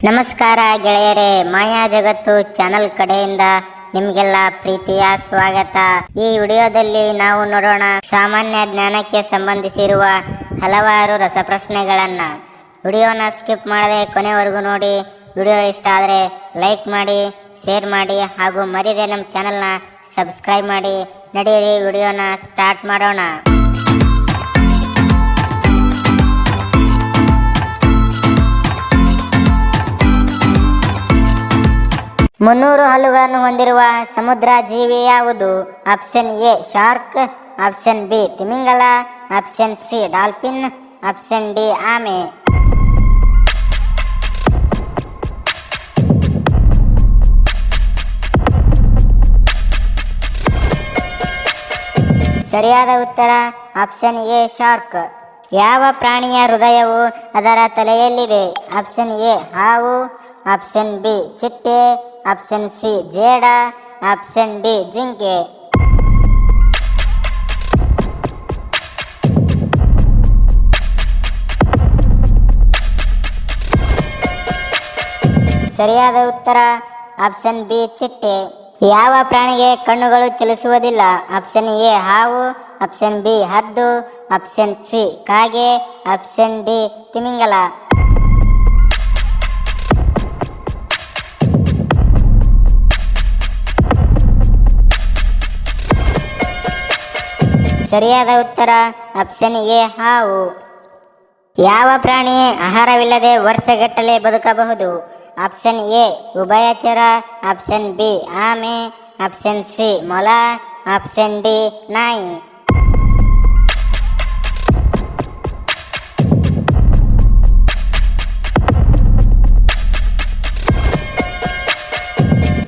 ನಮಸ್ಕಾರ ಗೆಳೆಯರೇ, ಮಾಯಾ ಜಗತ್ತು ಚಾನಲ್ ಕಡೆಯಿಂದ ನಿಮ್ಗೆಲ್ಲ ಪ್ರೀತಿಯ ಸ್ವಾಗತ. ಈ ವಿಡಿಯೋದಲ್ಲಿ ನಾವು ನೋಡೋಣ ಸಾಮಾನ್ಯ ಜ್ಞಾನಕ್ಕೆ ಸಂಬಂಧಿಸಿರುವ ಹಲವಾರು ರಸಪ್ರಶ್ನೆಗಳನ್ನ. ವಿಡಿಯೋನ ಸ್ಕಿಪ್ ಮಾಡದೆ ಕೊನೆವರೆಗೂ ನೋಡಿ. ವಿಡಿಯೋ ಇಷ್ಟ ಆದರೆ ಲೈಕ್ ಮಾಡಿ, ಶೇರ್ ಮಾಡಿ ಹಾಗೂ ಮರಿದೆ ನಮ್ಮ ಚಾನಲ್ನ ಸಬ್ಸ್ಕ್ರೈಬ್ ಮಾಡಿ. ನಡೀರಿ ವಿಡಿಯೋನ ಸ್ಟಾರ್ಟ್ ಮಾಡೋಣ. 300 ಹಲ್ಲುಗಳನ್ನು ಹೊಂದಿರುವ ಸಮುದ್ರ ಜೀವಿ ಯಾವುದು? Option A shark, option B ತಿಮಿಂಗಲ, option C dolphin, option D ಆಮೆ. ಸರಿಯಾದ ಉತ್ತರ ಆಪ್ಷನ್ ಎ ಶಾರ್ಕ್. ಯಾವ ಪ್ರಾಣಿಯ ಹೃದಯವು ಅದರ ತಲೆಯಲ್ಲಿದೆ? ಆಪ್ಷನ್ ಎ ಹಾವು, ಆಪ್ಷನ್ ಬಿ ಚಿಟ್ಟೆ, ಆಪ್ಷನ್ ಸಿ ಜೇಡ, ಆಪ್ಷನ್ ಡಿ ಜಿಂಕೆ. ಸರಿಯಾದ ಉತ್ತರ ಆಪ್ಷನ್ ಬಿ ಚಿಟ್ಟೆ. ಯಾವ ಪ್ರಾಣಿಗೆ ಕಣ್ಣುಗಳು ಚಲಿಸುವುದಿಲ್ಲ? ಆಪ್ಷನ್ ಎ ಹಾವು, ಆಪ್ಷನ್ ಬಿ ಹದ್ದು, ಆಪ್ಷನ್ ಸಿ ಕಾಗೆ, ಆಪ್ಷನ್ ಡಿ ತಿಮಿಂಗಲ. ಸರಿಯಾದ ಉತ್ತರ ಆಪ್ಷನ್ ಎ ಹಾವು. ಯಾವ ಪ್ರಾಣಿ ಆಹಾರವಿಲ್ಲದೆ ವರ್ಷಗಟ್ಟಲೆ ಬದುಕಬಹುದು? ಆಪ್ಷನ್ ಎ ಉಭಯಚರ, ಆಪ್ಷನ್ ಬಿ ಆಮೆ, ಆಪ್ಷನ್ ಸಿ ಮೊಲ, ಆಪ್ಷನ್ ಡಿ ನಾಯಿ.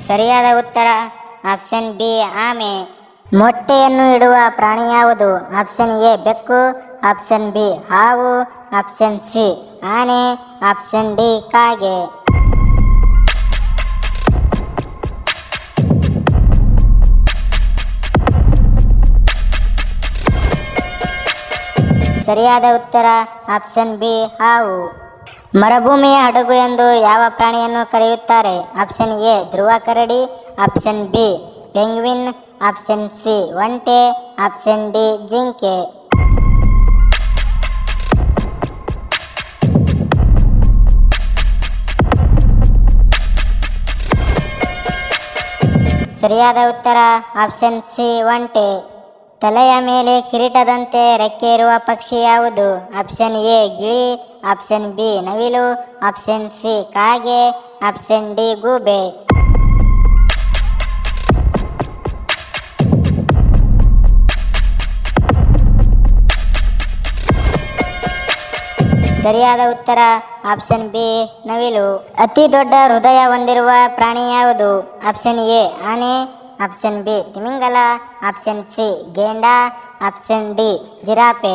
ಸರಿಯಾದ ಉತ್ತರ ಆಪ್ಷನ್ ಬಿ ಆಮೆ. ಮೊಟ್ಟೆಯನ್ನು ಇಡುವ ಪ್ರಾಣಿ ಯಾವುದು? ಆಪ್ಷನ್ ಎ ಬೆಕ್ಕು, ಆಪ್ಷನ್ ಬಿ ಹಾವು, ಆಪ್ಷನ್ ಸಿ ಆನೆ, ಆಪ್ಷನ್ ಡಿ ಕಾಗೆ. ಸರಿಯಾದ ಉತ್ತರ ಆಪ್ಷನ್ ಬಿ ಹಾವು. ಮರುಭೂಮಿಯ ಹಡಗು ಎಂದು ಯಾವ ಪ್ರಾಣಿಯನ್ನು ಕರೆಯುತ್ತಾರೆ? Option A Dhruva Karadi, option B penguin, option C ಒಂಟೆ, ಆಪ್ಷನ್ ಡಿ ಜಿಂಕೆ. ಸರಿಯಾದ ಉತ್ತರ ಆಪ್ಷನ್ ಸಿ ಒಂಟೆ. ತಲೆಯ ಮೇಲೆ ಕಿರೀಟದಂತೆ ರೆಕ್ಕೆ ಇರುವ ಪಕ್ಷಿ ಯಾವುದು? ಆಪ್ಷನ್ ಎ ಗಿಳಿ, ಆಪ್ಷನ್ ಬಿ ನವಿಲು, ಆಪ್ಷನ್ ಸಿ ಕಾಗೆ, ಆಪ್ಷನ್ ಡಿ ಗೂಬೆ. ಸರಿಯಾದ ಉತ್ತರ ಆಪ್ಷನ್ ಬಿ ನವಿಲು. ಅತಿ ದೊಡ್ಡ ಹೃದಯ ಹೊಂದಿರುವ ಪ್ರಾಣಿ ಯಾವುದು? ಆಪ್ಷನ್ ಎ ಆನೆ, ಆಪ್ಷನ್ ಬಿ ತಿಮಿಂಗಲ, ಆಪ್ಷನ್ ಸಿ ಗೇಂಡ, ಆಪ್ಷನ್ ಡಿ ಜಿರಾಫೆ.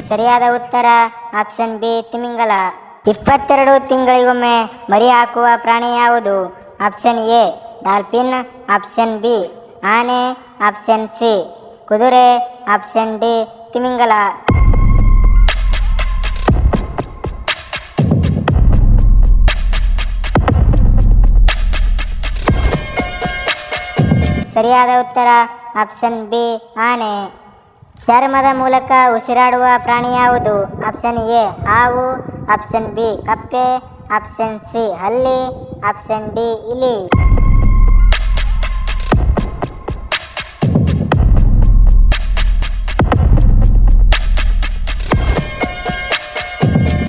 ಸರಿಯಾದ ಉತ್ತರ ಆಪ್ಷನ್ ಬಿ ತಿಮಿಂಗಲ. 22 ತಿಂಗಳಿಗೊಮ್ಮೆ ಮರಿ ಹಾಕುವ ಪ್ರಾಣಿ ಯಾವುದು? Option A dolphin, option B ಆನೆ, ಆಪ್ಷನ್ ಸಿ ಕುದುರೆ, ಆಪ್ಷನ್ ಡಿ ತಿಮಿಂಗಲ. ಸರಿಯಾದ ಉತ್ತರ ಆಪ್ಷನ್ ಬಿ ಆನೆ. ಚರ್ಮದ ಮೂಲಕ ಉಸಿರಾಡುವ ಪ್ರಾಣಿ ಯಾವುದು? ಆಪ್ಷನ್ ಎ ಹಾವು, ಆಪ್ಷನ್ ಬಿ ಕಪ್ಪೆ, ಆಪ್ಷನ್ ಸಿ ಹಲ್ಲಿ, ಆಪ್ಷನ್ ಡಿ ಇಲಿ.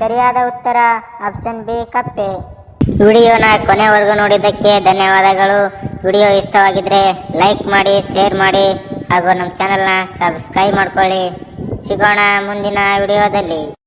ಸರಿಯಾದ ಉತ್ತರ ಆಪ್ಷನ್ ಬಿ ಕಪ್ಪೆ. ವಿಡಿಯೋನ ಕೊನೆವರೆಗೂ ನೋಡಿದ್ದಕ್ಕೆ ಧನ್ಯವಾದಗಳು. ವಿಡಿಯೋ ಇಷ್ಟವಾಗಿದ್ರೆ ಲೈಕ್ ಮಾಡಿ, ಶೇರ್ ಮಾಡಿ ಹಾಗೂ ನಮ್ಮ ಚಾನಲ್ನ ಸಬ್ಸ್ಕ್ರೈಬ್ ಮಾಡ್ಕೊಳ್ಳಿ. ಸಿಗೋಣ ಮುಂದಿನ ವಿಡಿಯೋದಲ್ಲಿ.